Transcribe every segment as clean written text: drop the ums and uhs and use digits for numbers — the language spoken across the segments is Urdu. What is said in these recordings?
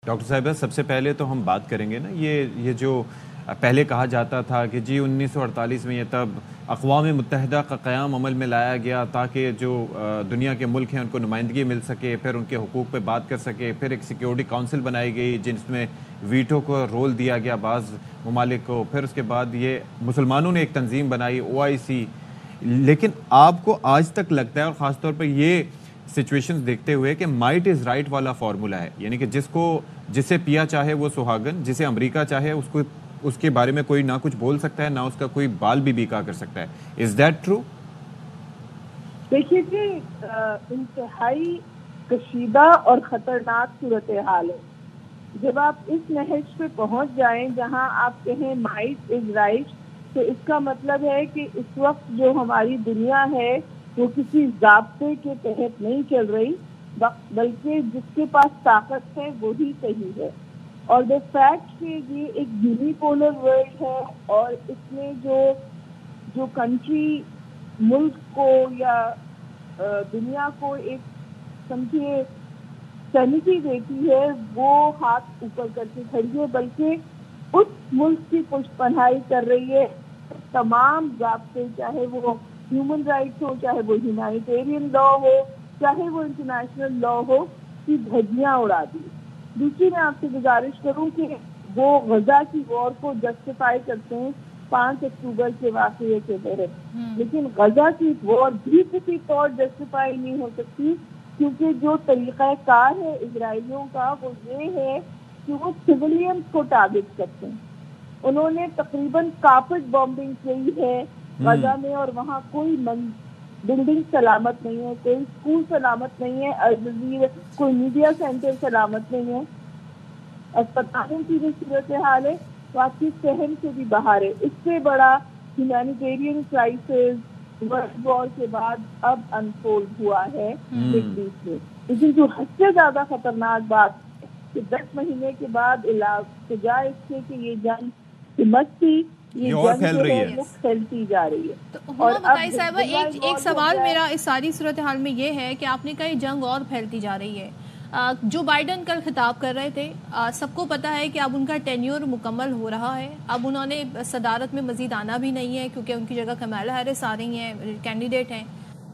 ڈاکٹر صاحبہ سب سے پہلے تو ہم بات کریں گے نا یہ جو پہلے کہا جاتا تھا کہ جی 1948 میں یہ تب اقوام متحدہ کا قیام عمل میں لایا گیا تاکہ جو دنیا کے ملک ہیں ان کو نمائندگی مل سکے، پھر ان کے حقوق پہ بات کر سکے، پھر ایک سیکیورٹی کونسل بنائی گئی جس میں ویٹو کو رول دیا گیا بعض ممالک کو، پھر اس کے بعد یہ مسلمانوں نے ایک تنظیم بنائی OIC. لیکن آپ کو آج تک لگتا ہے، اور خاص طور پہ یہ سچویشنز دیکھتے ہوئے، کہ مائٹ از رائٹ والا فارمولا ہے، یعنی کہ جسے پیا چاہے وہ سہاگن، جسے امریکہ چاہے اس کے بارے میں کوئی نہ کچھ بول سکتا ہے، نہ اس کا کوئی بال بھی بیکا کر سکتا ہے. Is that true? دیکھیے جی، انتہائی کشیدہ اور خطرناک صورتحال ہے. جب آپ اس نہج پہ پہنچ جائیں جہاں آپ کہیں مائٹ از رائٹ، تو اس کا مطلب ہے کہ اس وقت جو ہماری دنیا ہے وہ کسی ضابطے کے تحت نہیں چل رہی، بلکہ جس کے پاس طاقت ہے وہی صحیح ہے. اور دا فیکٹ کہ یہ ایک یونیپولر ورلڈ ہے، اور اس میں جو کنٹری ملک کو یا دنیا کو ایک سمجھیے سینٹی دیتی ہے، وہ ہاتھ اوپر کر کے کھڑی ہے، بلکہ اس ملک کی پشت پناہی کر رہی ہے تمام ضابطے، چاہے وہ ہیومن رائٹس ہو، چاہے وہ ہیومینیٹیرین لا ہو، چاہے وہ انٹرنیشنل لا ہو، کی دھجیاں اڑا دی. دوسری میں آپ سے گزارش کروں کہ وہ غزہ کی وار کو جسٹیفائی کرتے ہیں 5 اکتوبر کے واقعے کے تحت، لیکن غزہ کی وار بھی کسی طور جسٹیفائی نہیں ہو سکتی، کیونکہ جو طریقہ کار ہے اسرائیلیوں کا وہ یہ ہے کہ وہ سویلینز کو ٹارگٹ کرتے ہیں. انہوں نے تقریباً کارپٹ بامبنگ کی ہے غزہ میں، اور وہاں کوئی بلڈنگ سلامت نہیں ہے، کوئی اسکول سلامت نہیں ہے، کوئی میڈیا سینٹر سلامت نہیں ہے. اسپتالوں کی جو صورتحال ہے تو آپ کی صحن سے بھی باہر ہے. اس سے بڑا ہیومینیٹیرین کرائسس ورلڈ وار کے بعد اب انفولڈ ہوا ہے مڈل ایسٹ میں. لیکن جو حد سے زیادہ خطرناک بات ہے کہ 10 مہینے کے بعد بجائے اس کے کہ یہ جنگ ہمت تھی، یہ جنگ جو ہے وہ پھیلتی جا رہی ہے. تو ہما بتائی صاحبہ ایک سوال میرا اس ساری صورتحال میں یہ ہے کہ آپ نے کہا یہ جنگ اور پھیلتی جا رہی ہے. جو بائیڈن کل خطاب کر رہے تھے، سب کو پتا ہے کہ اب ان کا ٹینیور مکمل ہو رہا ہے، اب انہوں نے صدارت میں مزید آنا بھی نہیں ہے کیونکہ ان کی جگہ کمالا ہیرس آ رہی ہیں، کینڈیڈیٹ ہیں.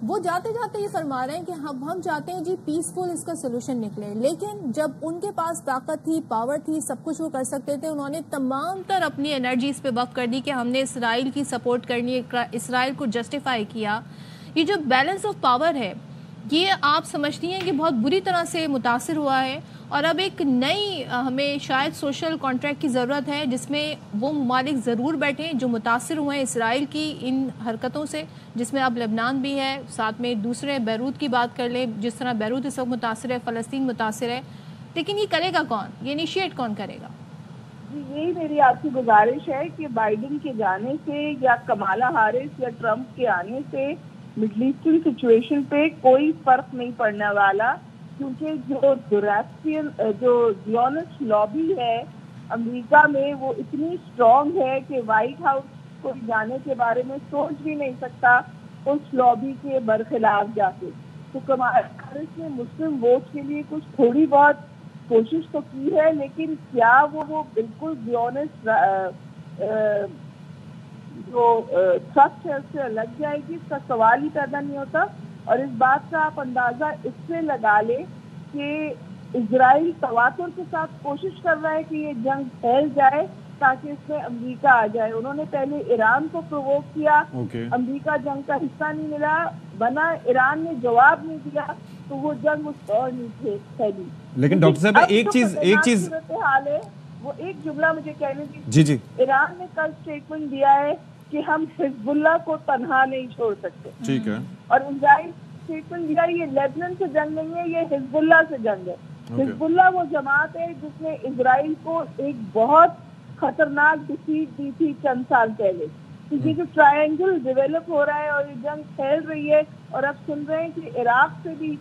وہ جاتے جاتے یہ فرما رہے ہیں کہ ہم چاہتے ہیں جی پیسفل اس کا سولوشن نکلے. لیکن جب ان کے پاس طاقت تھی، پاور تھی، سب کچھ وہ کر سکتے تھے، انہوں نے تمام تر اپنی انرجی اس پہ وقف کر دی کہ ہم نے اسرائیل کی سپورٹ کرنی ہے، اسرائیل کو جسٹیفائی کیا. یہ جو بیلنس آف پاور ہے یہ آپ سمجھتی ہیں کہ بہت بری طرح سے متاثر ہوا ہے، اور اب ایک نئی ہمیں شاید سوشل کانٹریکٹ کی ضرورت ہے جس میں وہ ممالک ضرور بیٹھیں جو متاثر ہوئے ہیں اسرائیل کی ان حرکتوں سے، جس میں اب لبنان بھی ہے، ساتھ میں دوسرے بیروت کی بات کر لیں، جس طرح بیروت اس وقت متاثر ہے، فلسطین متاثر ہے. لیکن یہ کرے گا کون؟ یہ انیشیٹ کون کرے گا؟ یہی میری آپ کی گزارش ہے کہ بائیڈن کے جانے سے یا کمالا ہیرس یا ٹرمپ کے آنے سے مڈل ایسٹرن سچویشن پہ کوئی فرق نہیں پڑنے والا، کیونکہ جو زیونسٹ لابی ہے امریکہ میں وہ اتنی اسٹرانگ ہے کہ وائٹ ہاؤس کو جانے کے بارے میں سوچ بھی نہیں سکتا اس لابی کے برخلاف جا کے. تو کمالا ہیرس نے مسلم ووٹ کے لیے کچھ تھوڑی بہت کوشش تو کی ہے، لیکن کیا وہ بالکل زیونسٹ جو سخت ہے اس سے لگ جائے گی، اس کا سوال ہی پیدا نہیں ہوتا. اور اس بات کا آپ اندازہ اس سے لگا لیں کہ اسرائیل تواتر کے ساتھ کوشش کر رہا ہے کہ یہ جنگ پھیل جائے تاکہ اس میں امریکہ آ جائے. انہوں نے پہلے ایران کو پرووک کیا، امریکہ جنگ کا حصہ نہیں ملا، بنا ایران نے جواب نہیں دیا تو وہ جنگ اس اور نہیں پھیلی. لیکن ڈاکٹر صاحب ایک چیز حال ہے، وہ ایک جملہ مجھے کہنے دی. جی ایران نے کل اسٹیٹمنٹ دیا ہے کہ ہم حزب اللہ کو تنہا نہیں چھوڑ سکتے. ٹھیک ہے. اور اسرائیل اسٹیٹمنٹ دیا یہ لیبنان سے جنگ نہیں ہے، یہ حزب اللہ سے جنگ ہے. حزب اللہ وہ جماعت ہے جس نے اسرائیل کو ایک بہت خطرناک ڈیفیٹ دی تھی چند سال پہلے. یہ جو ٹرائنگل ڈیولپ ہو رہا ہے اور یہ جنگ پھیل رہی ہے، اور اب سن رہے ہیں کہ عراق سے بھی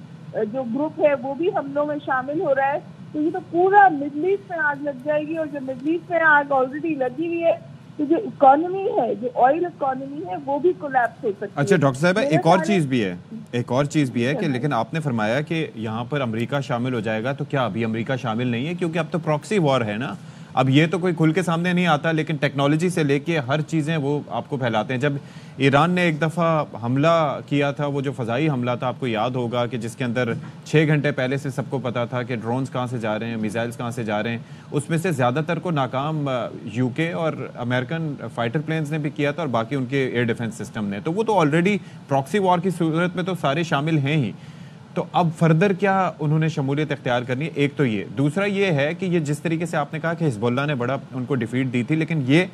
جو گروپ ہے وہ بھی حملوں میں شامل ہو رہا ہے، تو یہ تو پورا مڈل ایسٹ میں آگ لگ جائے گی. اور جو مڈل ایسٹ میں آگ آلریڈی لگی ہوئی ہے تو جو اکانومی ہے, جو آئل اکانومی ہے, وہ بھی کولیپس ہو سکتی ہے. اچھا ڈاکٹر صاحبہ, ایک اور چیز بھی ہے کہ لیکن آپ نے فرمایا کہ یہاں پر امریکہ شامل ہو جائے گا, تو کیا ابھی امریکہ شامل نہیں ہے؟ کیونکہ اب تو پراکسی وار ہے نا, اب یہ تو کوئی کھل کے سامنے نہیں آتا, لیکن ٹیکنالوجی سے لے کے ہر چیزیں وہ آپ کو پھیلاتے ہیں. جب ایران نے ایک دفعہ حملہ کیا تھا, وہ جو فضائی حملہ تھا, آپ کو یاد ہوگا کہ جس کے اندر 6 گھنٹے پہلے سے سب کو پتا تھا کہ ڈرونز کہاں سے جا رہے ہیں, میزائلز کہاں سے جا رہے ہیں, اس میں سے زیادہ تر کو ناکام یو کے اور امریکن فائٹر پلینز نے بھی کیا تھا, اور باقی ان کے ایئر ڈیفنس سسٹم نے. تو وہ تو آلریڈی پراکسی وار کی صورت میں تو سارے شامل ہیں ہی. تو اب فردر کیا انہوں نے شمولیت اختیار کرنی ہے؟ ایک تو یہ, دوسرا یہ ہے کہ یہ جس طریقے سے آپ نے کہا کہ حزب اللہ نے بڑا ان کو ڈیفیٹ دی تھی, لیکن یہ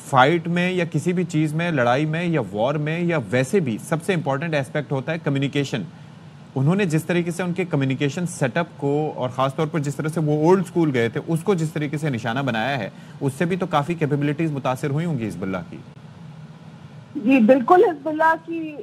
فائٹ میں یا کسی بھی چیز میں, لڑائی میں یا وار میں یا ویسے بھی سب سے امپورٹنٹ ایسپیکٹ ہوتا ہے کمیونیکیشن. انہوں نے جس طریقے سے ان کے کمیونیکیشن سیٹ اپ کو, اور خاص طور پر جس طرح سے وہ اولڈ سکول گئے تھے, اس کو جس طریقے سے نشانہ بنایا ہے, اس سے بھی تو کافی کیپیبلٹیز متاثر ہوئی ہوں گی حزب اللہ کی. جی بالکل, حزب اللہ کی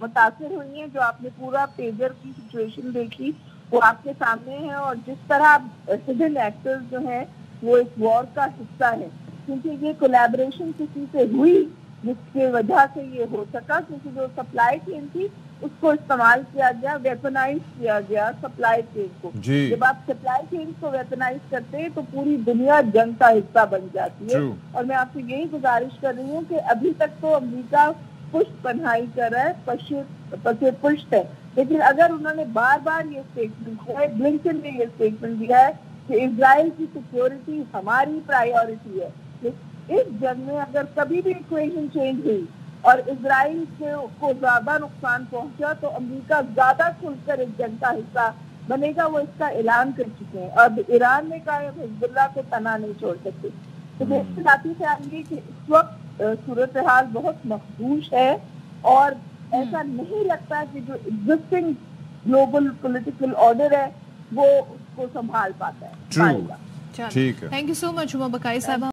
متاثر ہوئی ہیں. جو آپ نے پورا پیجر کی سچویشن دیکھی وہ آپ کے سامنے ہے, اور جس طرح ہڈن ایکٹرز جو ہیں وہ اس وار کا حصہ ہیں, کیونکہ یہ کولیبریشن کسی سے ہوئی جس کی وجہ سے یہ ہو سکا, کیونکہ جو سپلائی چین تھی اس کو استعمال کیا گیا, ویپنائز کیا گیا سپلائی چین کو. جب آپ سپلائی چین کو ویپنائز کرتے ہیں تو پوری دنیا جنگ کا حصہ بن جاتی ہے. اور میں آپ سے یہی گزارش کر رہی ہوں کہ ابھی تک تو امریکہ پشت پناہی کر رہا ہے, پشت ہے, لیکن اگر انہوں نے بار بار یہ اسٹیٹمنٹ دیا ہے, بلنکن نے یہ اسٹیٹمنٹ دیا ہے کہ اسرائیل کی سیکیورٹی ہماری پرائیورٹی ہے, اس جنگ میں اگر کبھی بھی ایکویشن چینج ہوئی اور اسرائیل کو زیادہ نقصان پہنچا تو امریکہ زیادہ کھل کر اس جنگ کا حصہ بنے گا. وہ اس کا اعلان کر چکے ہیں. اب ایران نے کہا حزب اللہ کو تنہا نہیں چھوڑ سکتے. تو میرے ساتھی سے آئیں گے کہ اس وقت صورتحال بہت مخدوش ہے, اور ایسا نہیں لگتا کہ جو ایگزسٹنگ گلوبل پولیٹیکل آرڈر ہے وہ اس کو سنبھال پاتا ہے. تھینک یو سو مچ ہما بقائی صاحبہ.